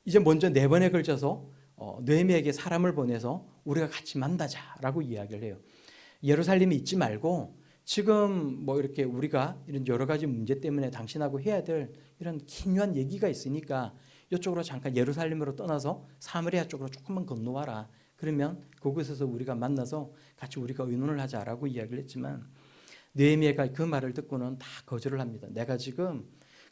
이제 먼저 4번에 걸쳐서 느헤미야에게 사람을 보내서 우리가 같이 만나자라고 이야기를 해요. 예루살렘에 있지 말고 지금 뭐 이렇게 우리가 이런 여러 가지 문제 때문에 당신하고 해야 될 이런 기묘한 얘기가 있으니까 이쪽으로 잠깐 예루살렘으로 떠나서 사마리아 쪽으로 조금만 건너와라. 그러면 그곳에서 우리가 만나서 같이 우리가 의논을 하자라고 이야기를 했지만 느헤미야가 그 말을 듣고는 다 거절을 합니다. 내가 지금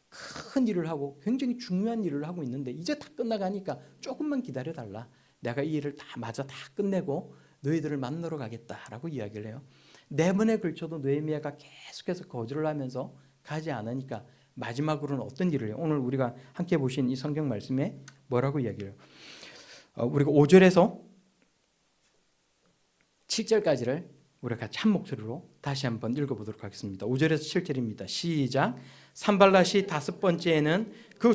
큰 일을 하고 굉장히 중요한 일을 하고 있는데 이제 다 끝나가니까 조금만 기다려달라. 내가 이 일을 마저 다 끝내고 너희들을 만나러 가겠다라고 이야기를 해요. 4번에 걸쳐도 느헤미야가 계속해서 거절을 하면서 가지 않으니까 마지막으로는 어떤 일을 해요? 오늘 우리가 함께 보신 이 성경 말씀에 뭐라고 이야기해요? 우리가 5절에서 7절까지를 우리가 같이 한 목소리로 다시 한번 읽어보도록 하겠습니다. 5절에서 7절입니다. 시작. 산발랏이 5번째에는 그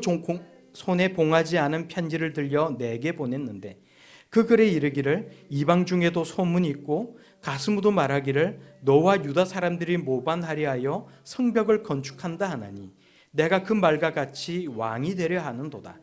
손에 봉하지 않은 편지를 들려 내게 보냈는데 그 글에 이르기를 이방 중에도 소문이 있고 가스무도 말하기를 너와 유다 사람들이 모반하려 하여 성벽을 건축한다 하나니 내가 그 말과 같이 왕이 되려 하는도다.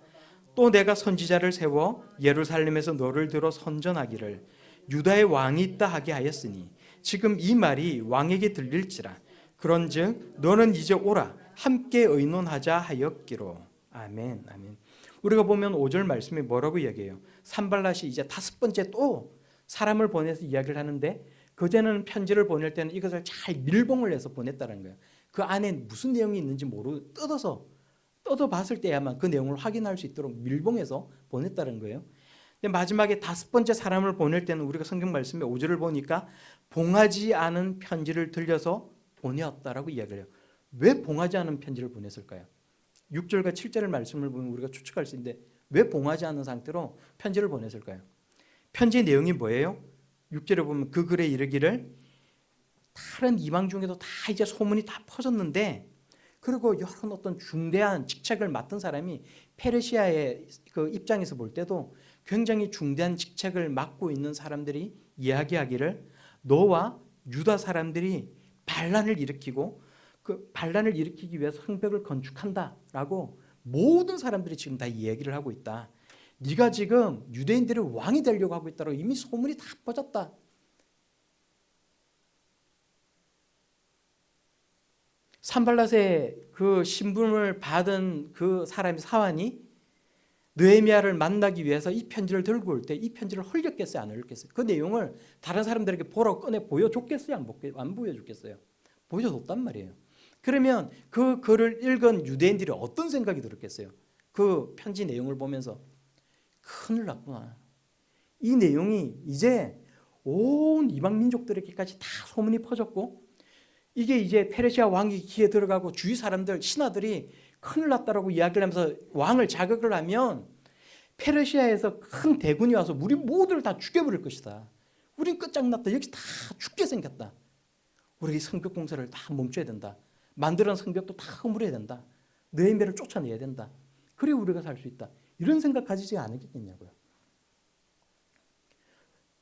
또 내가 선지자를 세워 예루살렘에서 너를 들어 선전하기를 유다의 왕이 있다 하게 하였으니 지금 이 말이 왕에게 들릴지라. 그런즉 너는 이제 오라 함께 의논하자 하였기로. 아멘. 아멘. 우리가 보면 5절 말씀에 뭐라고 이야기해요? 산발랏이 이제 5번째 또 사람을 보내서 이야기를 하는데 그전에는 편지를 보낼 때는 이것을 잘 밀봉을 해서 보냈다는 거예요. 그 안에 무슨 내용이 있는지 모르고 뜯어봤을 때야만 그 내용을 확인할 수 있도록 밀봉해서 보냈다는 거예요. 근데 마지막에 5번째 사람을 보낼 때는 우리가 성경 말씀에 5절을 보니까 봉하지 않은 편지를 들려서 보내었다라고 이야기를 해요. 왜 봉하지 않은 편지를 보냈을까요? 6절과 7절의 말씀을 보면 우리가 추측할 수 있는데 왜 봉하지 않은 상태로 편지를 보냈을까요? 편지의 내용이 뭐예요? 6절에 보면 그 글에 이르기를 다른 이방 중에도 다 이제 소문이 다 퍼졌는데 그리고 여러 어떤 중대한 직책을 맡은 사람이 페르시아의 그 입장에서 볼 때도 굉장히 중대한 직책을 맡고 있는 사람들이 이야기하기를 너와 유다 사람들이 반란을 일으키고 그 반란을 일으키기 위해서 성벽을 건축한다라고 모든 사람들이 지금 다 이야기를 하고 있다. 네가 지금 유대인들의 왕이 되려고 하고 있다고 이미 소문이 다 퍼졌다. 산발랏의 그 신분을 받은 그 사람이 사환이 느헤미야를 만나기 위해서 이 편지를 들고 올 때 이 편지를 흘렸겠어요? 안 흘렸겠어요? 그 내용을 다른 사람들에게 보라고 꺼내 보여줬겠어요? 안 보여줬겠어요? 보여줬단 말이에요. 그러면 그 글을 읽은 유대인들이 어떤 생각이 들었겠어요? 그 편지 내용을 보면서 큰일 났구나. 이 내용이 이제 온 이방 민족들에게까지 다 소문이 퍼졌고 이게 이제 페르시아 왕이 귀에 들어가고 주위 사람들 신하들이 큰일 났다라고 이야기를 하면서 왕을 자극을 하면 페르시아에서 큰 대군이 와서 우리 모두를 다 죽여버릴 것이다. 우린 끝장났다. 여기 다 죽게 생겼다. 우리 성벽 공사를 다 멈춰야 된다. 만들어놓은 성벽도 다 허물어야 된다. 느헤미야를 쫓아내야 된다. 그래 우리가 살 수 있다. 이런 생각 가지지 않았겠냐고요.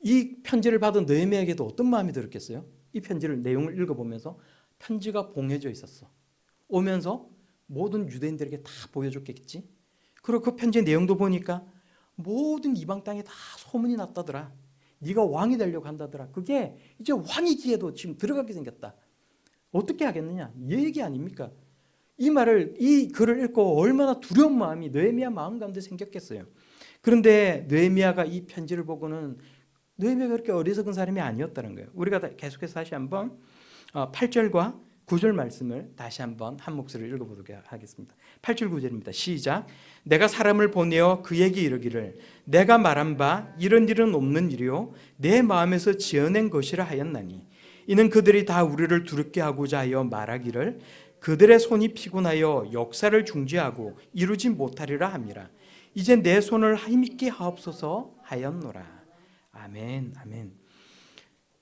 이 편지를 받은 느헤미야에게도 어떤 마음이 들었겠어요? 이 편지를 내용을 읽어보면서 편지가 봉해져 있었어. 오면서 모든 유대인들에게 다 보여줬겠지. 그리고 그 편지의 내용도 보니까 모든 이방 땅에 다 소문이 났다더라. 네가 왕이 되려고 한다더라. 그게 이제 왕이 기에도 지금 들어가게 생겼다. 어떻게 하겠느냐? 이 얘기 아닙니까? 이 글을 읽고 얼마나 두려운 마음이 느헤미야 마음 가운데 생겼겠어요. 그런데 느헤미야가 이 편지를 보고는 느헤미야가 그렇게 어리석은 사람이 아니었다는 거예요. 우리가 계속해서 다시 한번 8절과 9절 말씀을 다시 한번 한 목소리로 읽어보도록 하겠습니다. 8절 9절입니다. 시작. 내가 사람을 보내어 그에게 이르기를 내가 말한 바 이런 일은 없는 일이요 내 마음에서 지어낸 것이라 하였나니 이는 그들이 다 우리를 두렵게 하고자 하여 말하기를 그들의 손이 피곤하여 역사를 중지하고 이루지 못하리라 함이라. 이제 내 손을 힘있게 하옵소서 하였노라. 아멘. 아멘.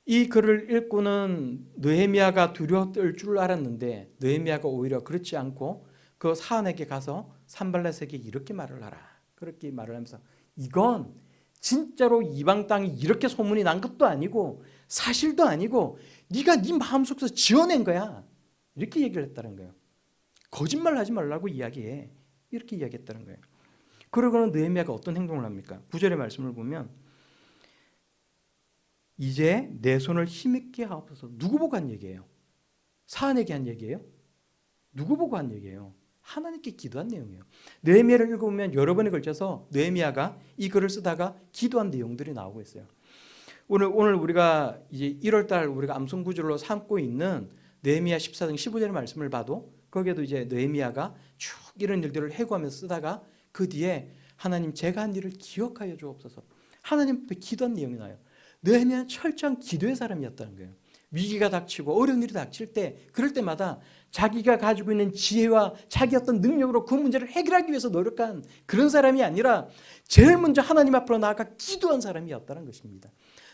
이 글을 읽고는 느헤미야가 두려울 줄 알았는데 느헤미야가 오히려 그렇지 않고 그 사안에게 가서 산발랏에게 이렇게 말을 하라. 그렇게 말을 하면서 이건 진짜로 이방 땅이 이렇게 소문이 난 것도 아니고 사실도 아니고 네가 네 마음속에서 지어낸 거야. 이렇게 얘기를 했다는 거예요. 거짓말 하지 말라고 이야기해. 이렇게 이야기했다는 거예요. 그러고는 느헤미야가 어떤 행동을 합니까? 9절의 말씀을 보면 이제 내 손을 힘있게 하옵소서. 누구 보고 한 얘기예요? 사안에게 한 얘기예요? 누구 보고 한 얘기예요? 하나님께 기도한 내용이에요. 느헤미야를 읽어보면 여러 번에 걸쳐서 느헤미야가 이 글을 쓰다가 기도한 내용들이 나오고 있어요. 오늘 우리가 이제 1월달 우리가 암송 구절로 삼고 있는 느헤미야 14장 15절의 말씀을 봐도 거기에도 이제 느헤미야가 쭉 이런 일들을 해고하면서 쓰다가 그 뒤에 하나님 제가 한 일을 기억하여 주옵소서. 하나님 앞에 기도한 내용이 나요. 느헤미야는 철저한 기도의 사람이었다는 거예요. 위기가 닥치고 어려운 일이 닥칠 때 그럴 때마다 자기가 가지고 있는 지혜와 자기 어떤 능력으로 그 문제를 해결하기 위해서 노력한 그런 사람이 아니라 제일 먼저 하나님 앞으로 나아가 기도한 사람이었다는 것입니다.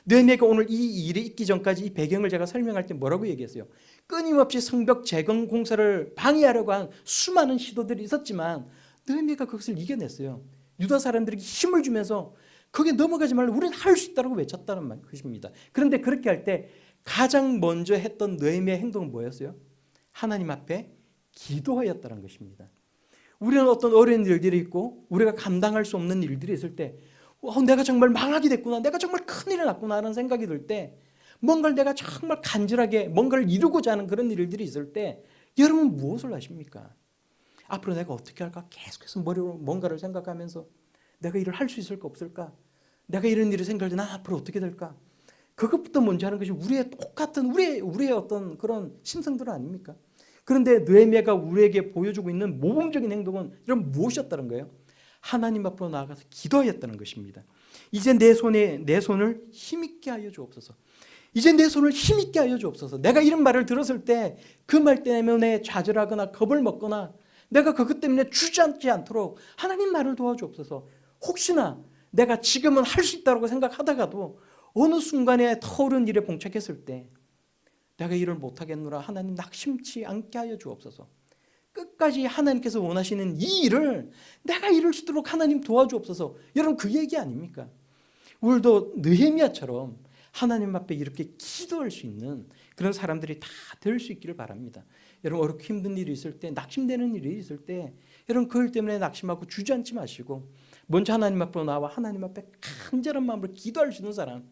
느헤미야가 오늘 이 일이 있기 전까지 이 배경을 제가 설명할 때 뭐라고 얘기했어요? 끊임없이 성벽 재건 공사를 방해하려고 한 수많은 시도들이 있었지만 느헤미야가 그것을 이겨냈어요. 유다 사람들에게 힘을 주면서 거기에 넘어가지 말고 우리는 할 수 있다고 외쳤다는 것입니다. 그런데 그렇게 할 때 가장 먼저 했던 느헤미야의 행동은 뭐였어요? 하나님 앞에 기도하였다는 것입니다. 우리는 어떤 어려운 일들이 있고 우리가 감당할 수 없는 일들이 있을 때 내가 정말 망하게 됐구나, 내가 정말 큰일이 났구나 하는 생각이 들 때 뭔가를 내가 정말 간절하게 뭔가를 이루고자 하는 그런 일들이 있을 때 여러분 무엇을 하십니까? 앞으로 내가 어떻게 할까? 계속해서 머리로 뭔가를 생각하면서 내가 일을 할 수 있을까 없을까? 내가 이런 일이 생길 때 난 앞으로 어떻게 될까? 그것부터 먼저 하는 것이 우리의 똑같은 우리의 어떤 그런 심성들 아닙니까? 그런데 느헤미야가 우리에게 보여주고 있는 모범적인 행동은 이런 무엇이었다는 거예요? 하나님 앞으로 나아가서 기도하였다는 것입니다. 이제 내 손을 힘있게 하여 주옵소서. 이제 내 손을 힘있게 하여 주옵소서. 내가 이런 말을 들었을 때 그 말 때문에 좌절하거나 겁을 먹거나 내가 그것 때문에 주저앉지 않도록 하나님 나를 도와주옵소서. 혹시나 내가 지금은 할 수 있다고 생각하다가도 어느 순간에 터오른 일에 봉착했을 때 내가 일을 못하겠노라 하나님 낙심치 않게 하여 주옵소서. 끝까지 하나님께서 원하시는 이 일을 내가 이룰 수 있도록 하나님 도와주옵소서. 여러분 그 얘기 아닙니까? 우리도 느헤미야처럼 하나님 앞에 이렇게 기도할 수 있는 그런 사람들이 다 될 수 있기를 바랍니다. 여러분 어렵고 힘든 일이 있을 때, 낙심되는 일이 있을 때 여러분 그 일 때문에 낙심하고 주저앉지 마시고 먼저 하나님 앞으로 나와 하나님 앞에 간절한 마음으로 기도할 수 있는 사람,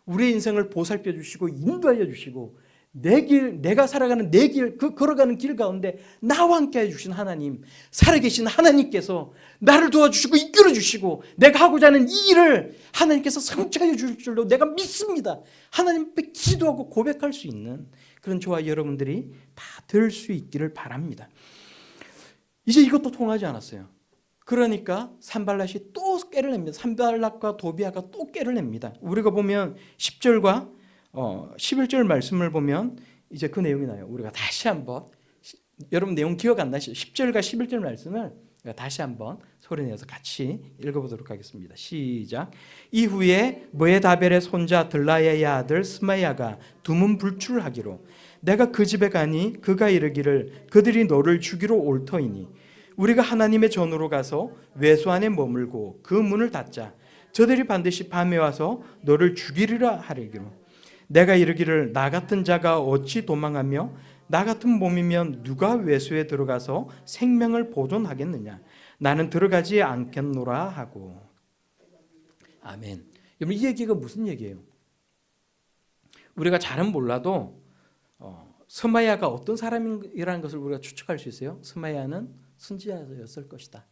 우리의 인생을 보살펴 주시고 인도하여 주시고 내가 살아가는 내 길, 걸어가는 길 가운데 나와 함께 해주신 하나님, 살아계신 하나님께서 나를 도와주시고 이끌어 주시고 내가 하고자 하는 이 일을 하나님께서 성취하여 주실 줄로 내가 믿습니다. 하나님 앞에 기도하고 고백할 수 있는 그런 저와 여러분들이 다 될 수 있기를 바랍니다. 이제 이것도 통하지 않았어요. 그러니까 산발랏이 또 꾀를 냅니다. 산발랏과 도비아가 또 꾀를 냅니다. 우리가 보면 10절과 11절 말씀을 보면 이제 그 내용이 나요. 우리가 다시 한번 여러분 내용 기억 안 나시죠? 10절과 11절 말씀을 다시 한번 소리내서 같이 읽어보도록 하겠습니다. 시작. 이후에 무에다벨의 손자 들라야의 아들 스마야가 두문불출하기로 내가 그 집에 가니 그가 이르기를 그들이 너를 죽이러 올 터이니 우리가 하나님의 전으로 가서 외소 안에 머물고 그 문을 닫자. 저들이 반드시 밤에 와서 너를 죽이리라 하리기로 내가 이르기를 나 같은 자가 어찌 도망하며 나 같은 몸이면 누가 외소에 들어가서 생명을 보존하겠느냐. 나는 들어가지 않겠노라 하고. 아멘. 여러분 이 얘기가 무슨 얘기예요? 우리가 잘은 몰라도 스마야가 어떤 사람이라는 것을 우리가 추측할 수 있어요. 스마야는 선지자였을 것이다.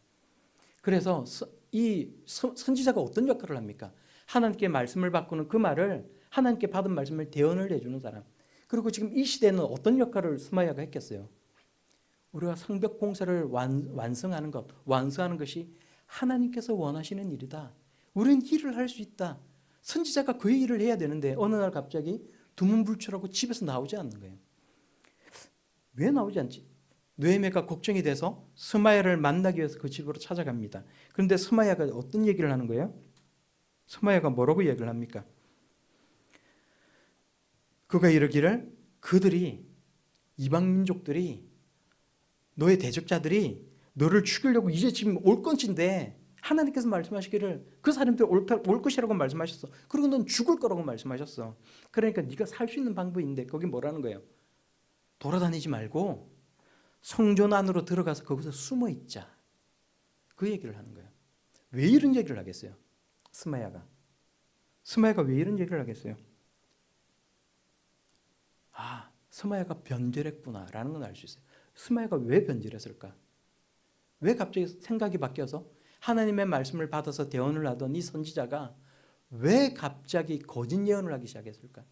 그래서 이 선지자가 어떤 역할을 합니까? 하나님께 말씀을 받고는 그 말을 하나님께 받은 말씀을 대언을 해주는 사람. 그리고 지금 이 시대는 어떤 역할을 스마야가 했겠어요? 우리가 성벽 공사를 완성하는 것이 하나님께서 원하시는 일이다. 우리는 일을 할 수 있다. 선지자가 그 일을 해야 되는데 어느 날 갑자기 두문불출하고 집에서 나오지 않는 거예요. 왜 나오지 않지? 느헤미야가 걱정이 돼서 스마야를 만나기 위해서 그 집으로 찾아갑니다. 그런데 스마야가 어떤 얘기를 하는 거예요? 스마야가 뭐라고 얘기를 합니까? 그가 이르기를 그들이 이방 민족들이 너의 대적자들이 너를 죽이려고 이제 지금 올 건인데 하나님께서 말씀하시기를 그 사람들이 올 것이라고 말씀하셨어. 그리고 넌 죽을 거라고 말씀하셨어. 그러니까 네가 살 수 있는 방법이 있는데 거기 뭐라는 거예요? 돌아다니지 말고 성전 안으로 들어가서 거기서 숨어 있자. 그 얘기를 하는 거예요. 왜 이런 얘기를 하겠어요? 스마야가 왜 이런 얘기를 하겠어요? 아, 스마야가 변절했구나라는 건 알 수 있어요. 스마야가 왜 변절했을까? 왜 갑자기 생각이 바뀌어서 하나님의 말씀을 받아서 대언을 하던 이 선지자가 왜 갑자기 거짓 예언을 하기 시작했을까?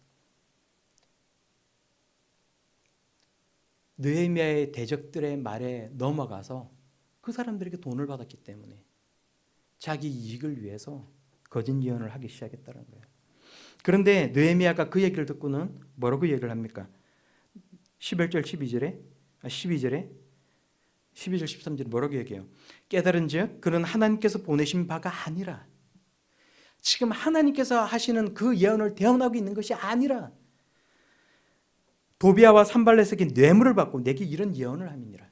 느헤미야의 대적들의 말에 넘어가서 그 사람들에게 돈을 받았기 때문에 자기 이익을 위해서 거짓 예언을 하기 시작했다는 거예요. 그런데 느헤미야가 그 얘기를 듣고는 뭐라고 얘기를 합니까? 11절 12절에 12절 13절에 뭐라고 얘기해요? 깨달은즉 그는 하나님께서 보내신 바가 아니라, 지금 하나님께서 하시는 그 예언을 대언하고 있는 것이 아니라 도비아와 산발렛에게 뇌물을 받고 내게 이런 예언을 함이니라.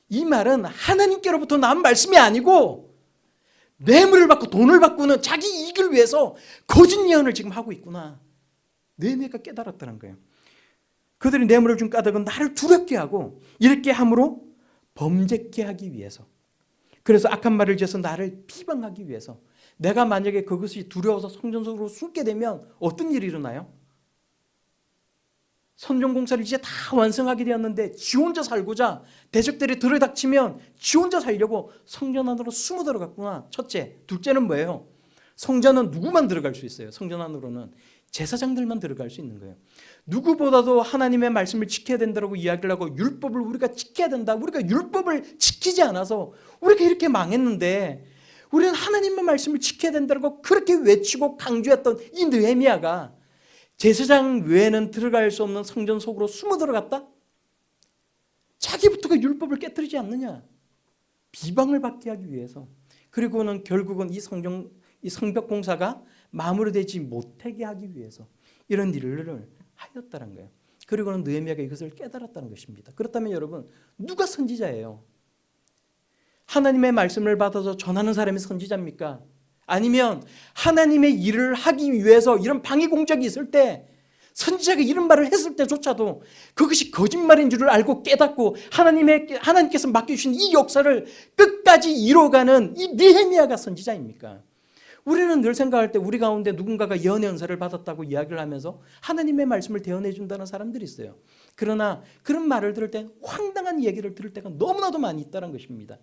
이 말은 하나님께로부터 난 말씀이 아니고 뇌물을 받고 돈을 받고는 자기 이익을 위해서 거짓 예언을 지금 하고 있구나. 느헤미야가 깨달았다는 거예요. 그들이 뇌물을 준 까닭은 나를 두렵게 하고 이렇게 함으로 범죄케 하기 위해서, 그래서 악한 말을 지어서 나를 비방하기 위해서. 내가 만약에 그것이 두려워서 성전 속으로 숨게 되면 어떤 일이 일어나요? 성전공사를 이제 다 완성하게 되었는데 지 혼자 살고자 대적들이 들이닥치면 지 혼자 살려고 성전 안으로 숨어 들어갔구나. 첫째. 둘째는 뭐예요? 성전은 누구만 들어갈 수 있어요? 성전 안으로는 제사장들만 들어갈 수 있는 거예요. 누구보다도 하나님의 말씀을 지켜야 된다고 이야기를 하고 율법을 우리가 지켜야 된다. 우리가 율법을 지키지 않아서 우리가 이렇게 망했는데, 우리는 하나님의 말씀을 지켜야 된다고 그렇게 외치고 강조했던 이 느헤미야가 제사장 외에는 들어갈 수 없는 성전 속으로 숨어 들어갔다? 자기부터가 율법을 깨뜨리지 않느냐? 비방을 받게 하기 위해서. 그리고는 결국은 이 성벽 공사가 마무리되지 못하게 하기 위해서 이런 일을 하였다는 거예요. 그리고는 느헤미야가 이것을 깨달았다는 것입니다. 그렇다면 여러분, 누가 선지자예요? 하나님의 말씀을 받아서 전하는 사람이 선지자입니까? 아니면 하나님의 일을 하기 위해서 이런 방해 공작이 있을 때, 선지자가 이런 말을 했을 때조차도 그것이 거짓말인 줄을 알고 깨닫고 하나님께서 맡겨주신 이 역사를 끝까지 이뤄가는 이 느헤미야가 선지자입니까? 우리는 늘 생각할 때 우리 가운데 누군가가 예언의 은사를 받았다고 이야기를 하면서 하나님의 말씀을 대언해 준다는 사람들이 있어요. 그러나 그런 말을 들을 때, 황당한 얘기를 들을 때가 너무나도 많이 있다는 것입니다.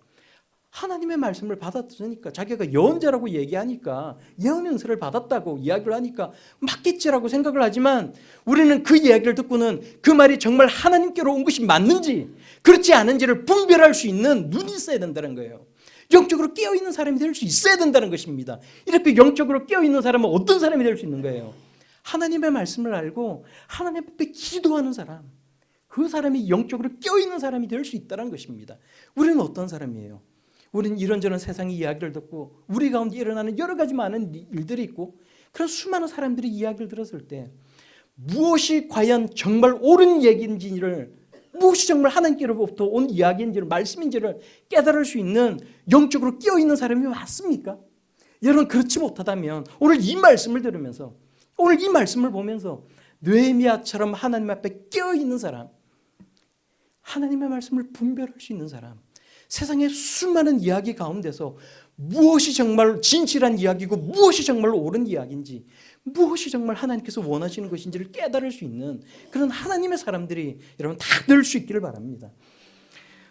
하나님의 말씀을 받았으니까, 자기가 예언자라고 얘기하니까, 예언의 은사를 받았다고 이야기를 하니까 맞겠지라고 생각을 하지만, 우리는 그 이야기를 듣고는 그 말이 정말 하나님께로 온 것이 맞는지 그렇지 않은지를 분별할 수 있는 눈이 있어야 된다는 거예요. 영적으로 깨어있는 사람이 될 수 있어야 된다는 것입니다. 이렇게 영적으로 깨어있는 사람은 어떤 사람이 될 수 있는 거예요? 하나님의 말씀을 알고 하나님 앞에 기도하는 사람, 그 사람이 영적으로 깨어있는 사람이 될 수 있다는 것입니다. 우리는 어떤 사람이에요? 우리는 이런저런 세상의 이야기를 듣고 우리 가운데 일어나는 여러 가지 많은 일들이 있고, 그런 수많은 사람들이 이야기를 들었을 때 무엇이 과연 정말 옳은 얘기인지를, 무엇이 정말 하나님께로부터 온 이야기인지를, 말씀인지를 깨달을 수 있는 영적으로 깨어있는 사람이 맞습니까? 여러분, 그렇지 못하다면 오늘 이 말씀을 들으면서, 오늘 이 말씀을 보면서 느헤미야처럼 하나님 앞에 깨어있는 사람, 하나님의 말씀을 분별할 수 있는 사람, 세상의 수많은 이야기 가운데서 무엇이 정말 진실한 이야기고 무엇이 정말 옳은 이야기인지, 무엇이 정말 하나님께서 원하시는 것인지를 깨달을 수 있는 그런 하나님의 사람들이 여러분 다 될 수 있기를 바랍니다.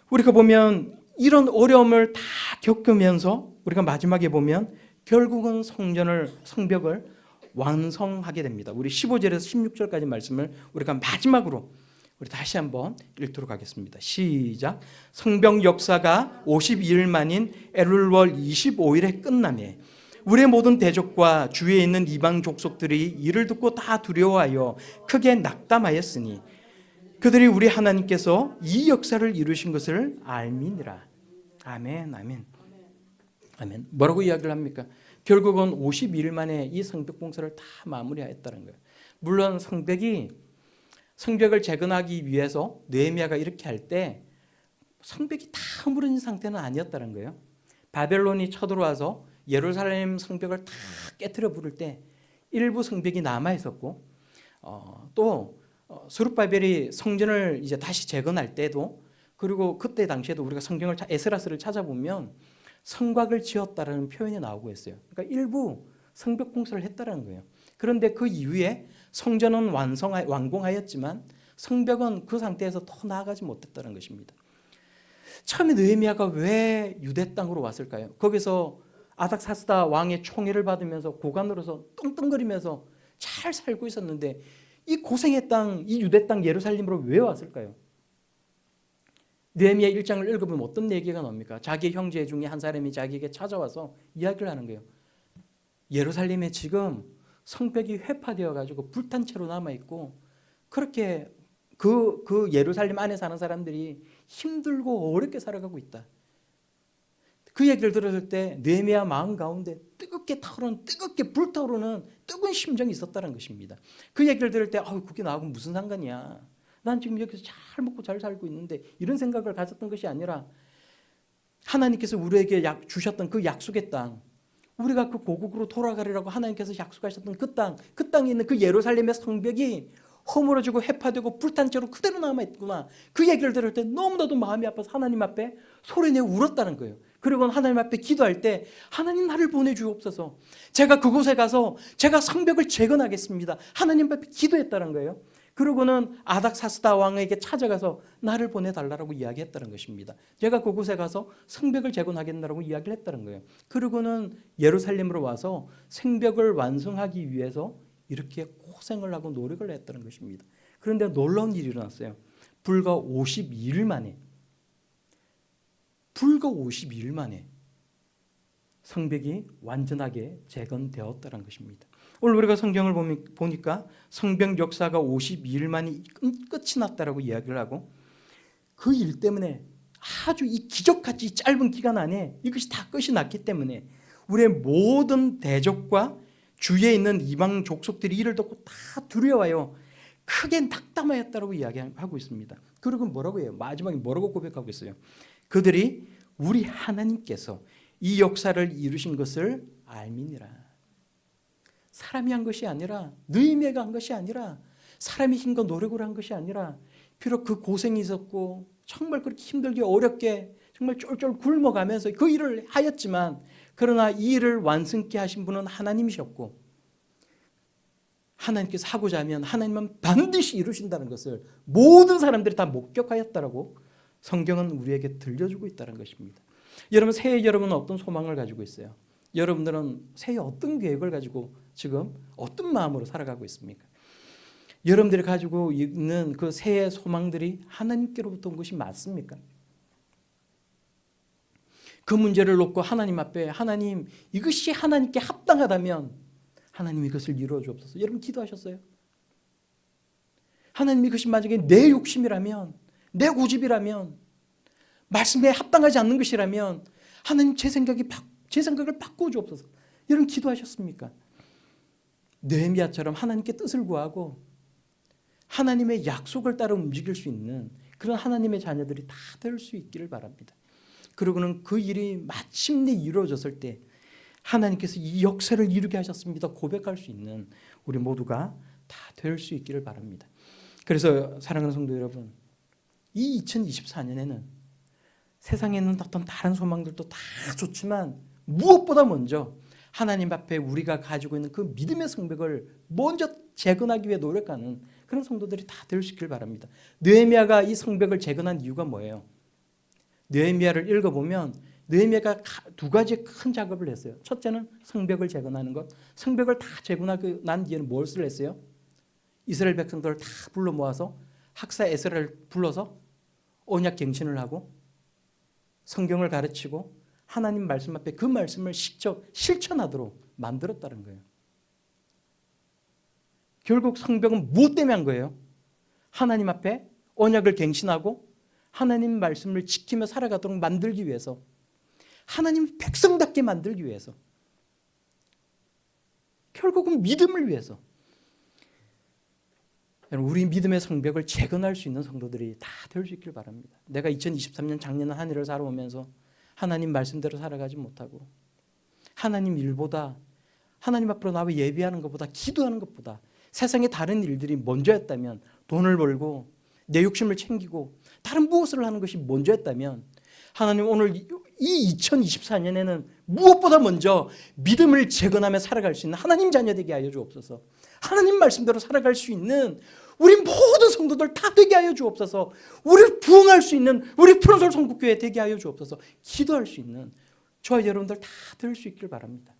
우리가 보면 이런 어려움을 다 겪으면서 우리가 마지막에 보면 결국은 성벽을 완성하게 됩니다. 우리 15절에서 16절까지 말씀을 우리가 마지막으로 우리 다시 한번 읽도록 하겠습니다. 시작. 성벽 역사가 52일 만인 엘룰월 25일에 끝나매 우리의 모든 대적과 주위에 있는 이방 족속들이 이를 듣고 다 두려워하여 크게 낙담하였으니 그들이 우리 하나님께서 이 역사를 이루신 것을 알미니라. 아멘, 아멘, 아멘. 뭐라고 이야기를 합니까? 결국은 52일 만에 이 성벽 공사를 다 마무리하였다는 거예요. 물론 성벽을 재건하기 위해서 느헤미야가 이렇게 할 때 성벽이 다 허물어진 상태는 아니었다는 거예요. 바벨론이 쳐들어와서 예루살렘 성벽을 다 깨트려 부를 때 일부 성벽이 남아 있었고, 또 스룹바벨이 성전을 이제 다시 재건할 때도, 그리고 그때 당시에도 우리가 성경을 에스라스를 찾아보면 성곽을 지었다라는 표현이 나오고 있어요. 그러니까 일부 성벽 공사를 했다라는 거예요. 그런데 그 이후에 성전은 완공하였지만 성벽은 그 상태에서 더 나아가지 못했다는 것입니다. 처음에 느헤미야가 왜 유대 땅으로 왔을까요? 거기서 아닥사스다 왕의 총애를 받으면서 고관으로서 떵떵거리면서 잘 살고 있었는데 이 고생의 땅, 이 유대 땅 예루살렘으로 왜 왔을까요? 느헤미야 1장을 읽어보면 어떤 얘기가 나옵니까? 자기 형제 중에 한 사람이 자기에게 찾아와서 이야기를 하는 거예요. 예루살렘에 지금 성벽이 회파되어 가지고 불탄 채로 남아 있고 그렇게 그 예루살렘 안에 사는 사람들이 힘들고 어렵게 살아가고 있다. 그 얘기를 들었을 때 느헤미야 마음 가운데 뜨겁게 불타오르는 뜨거운 심정이 있었다는 것입니다. 그 얘기를 들을 때 그게 나하고 무슨 상관이야. 난 지금 여기서 잘 먹고 잘 살고 있는데 이런 생각을 가졌던 것이 아니라 하나님께서 우리에게 주셨던 그 약속의 땅, 우리가 그 고국으로 돌아가리라고 하나님께서 약속하셨던 그 땅에 있는 그 예루살렘의 성벽이 허물어지고 해파되고 불탄 채로 그대로 남아있구나. 그 얘기를 들을 때 너무나도 마음이 아파서 하나님 앞에 소리내어 울었다는 거예요. 그리고 하나님 앞에 기도할 때 하나님 나를 보내주옵소서. 제가 그곳에 가서 제가 성벽을 재건하겠습니다. 하나님 앞에 기도했다는 거예요. 그러고는 아닥사스다 왕에게 찾아가서 나를 보내달라고 이야기했다는 것입니다. 제가 그곳에 가서 성벽을 재건하겠다고 이야기를 했다는 거예요. 그러고는 예루살렘으로 와서 성벽을 완성하기 위해서 이렇게 고생을 하고 노력을 했다는 것입니다. 그런데 놀라운 일이 일어났어요. 불과 52일 만에 성벽이 완전하게 재건되었다는 것입니다. 오늘 우리가 성경을 보니까 성벽 역사가 52일 만에 끝이 났다라고 이야기를 하고 그 일 때문에 아주 이 기적같이 짧은 기간 안에 이것이 다 끝이 났기 때문에 우리의 모든 대적과 주위에 있는 이방 족속들이 이를 듣고 다 두려워요. 크게 낙담하였다라고 이야기하고 있습니다. 그리고 뭐라고 해요? 마지막에 뭐라고 고백하고 있어요? 그들이 우리 하나님께서 이 역사를 이루신 것을 알미니라. 사람이 한 것이 아니라 느헤미야가 한 것이 아니라 사람이 힘과 노력으로 한 것이 아니라 비록 그 고생이 있었고 정말 그렇게 힘들게 어렵게 정말 쫄쫄 굶어가면서 그 일을 하였지만 그러나 이 일을 완성케 하신 분은 하나님이셨고 하나님께서 하고자 하면 하나님은 반드시 이루신다는 것을 모든 사람들이 다 목격하였다라고 성경은 우리에게 들려주고 있다는 것입니다. 여러분 새해 여러분은 어떤 소망을 가지고 있어요? 여러분들은 새해 어떤 계획을 가지고 지금 어떤 마음으로 살아가고 있습니까? 여러분들이 가지고 있는 그 새해 소망들이 하나님께로부터 온 것이 맞습니까? 그 문제를 놓고 하나님 앞에 하나님 이것이 하나님께 합당하다면 하나님 이것을 이루어 주옵소서. 여러분 기도하셨어요? 하나님 이것이 만약에 내 욕심이라면 내 고집이라면 말씀에 합당하지 않는 것이라면 하나님 제 생각을 바꾸어 주옵소서. 여러분 기도하셨습니까? 느헤미야처럼 하나님께 뜻을 구하고 하나님의 약속을 따라 움직일 수 있는 그런 하나님의 자녀들이 다 될 수 있기를 바랍니다. 그리고는 그 일이 마침내 이루어졌을 때 하나님께서 이 역사를 이루게 하셨습니다. 고백할 수 있는 우리 모두가 다 될 수 있기를 바랍니다. 그래서 사랑하는 성도 여러분, 이 2024년에는 세상에 있는 어떤 다른 소망들도 다 좋지만 무엇보다 먼저 하나님 앞에 우리가 가지고 있는 그 믿음의 성벽을 먼저 재건하기 위해 노력하는 그런 성도들이 다 될 수 있길 바랍니다. 느헤미야가 이 성벽을 재건한 이유가 뭐예요? 느헤미야를 읽어보면 느헤미야가 두 가지 큰 작업을 했어요. 첫째는 성벽을 재건하는 것. 성벽을 다 재건하고 난 뒤에는 무엇을 했어요? 이스라엘 백성들을 다 불러 모아서 학사 에스라를 불러서 언약 갱신을 하고 성경을 가르치고 하나님 말씀 앞에 그 말씀을 직접 실천하도록 만들었다는 거예요. 결국 성벽은 무엇 때문에 한 거예요? 하나님 앞에 언약을 갱신하고 하나님 말씀을 지키며 살아가도록 만들기 위해서, 하나님 백성답게 만들기 위해서, 결국은 믿음을 위해서. 우리 믿음의 성벽을 재건할 수 있는 성도들이 다 될 수 있길 바랍니다. 내가 2023년 작년 한 해를 살아오면서 하나님 말씀대로 살아가지 못하고 하나님 일보다, 하나님 앞으로 나와 예배하는 것보다, 기도하는 것보다 세상의 다른 일들이 먼저였다면, 돈을 벌고 내 욕심을 챙기고 다른 무엇을 하는 것이 먼저였다면, 하나님 오늘 이 2024년에는 무엇보다 먼저 믿음을 재건하며 살아갈 수 있는 하나님 자녀 되게 하여 주옵소서. 하나님 말씀대로 살아갈 수 있는 우리 모든 성도들 다 되게 하여 주옵소서. 우리를 부흥할 수 있는 우리 푸른솔 성북교회 되게 하여 주옵소서. 기도할 수 있는 저와 여러분들 다 될 수 있길 바랍니다.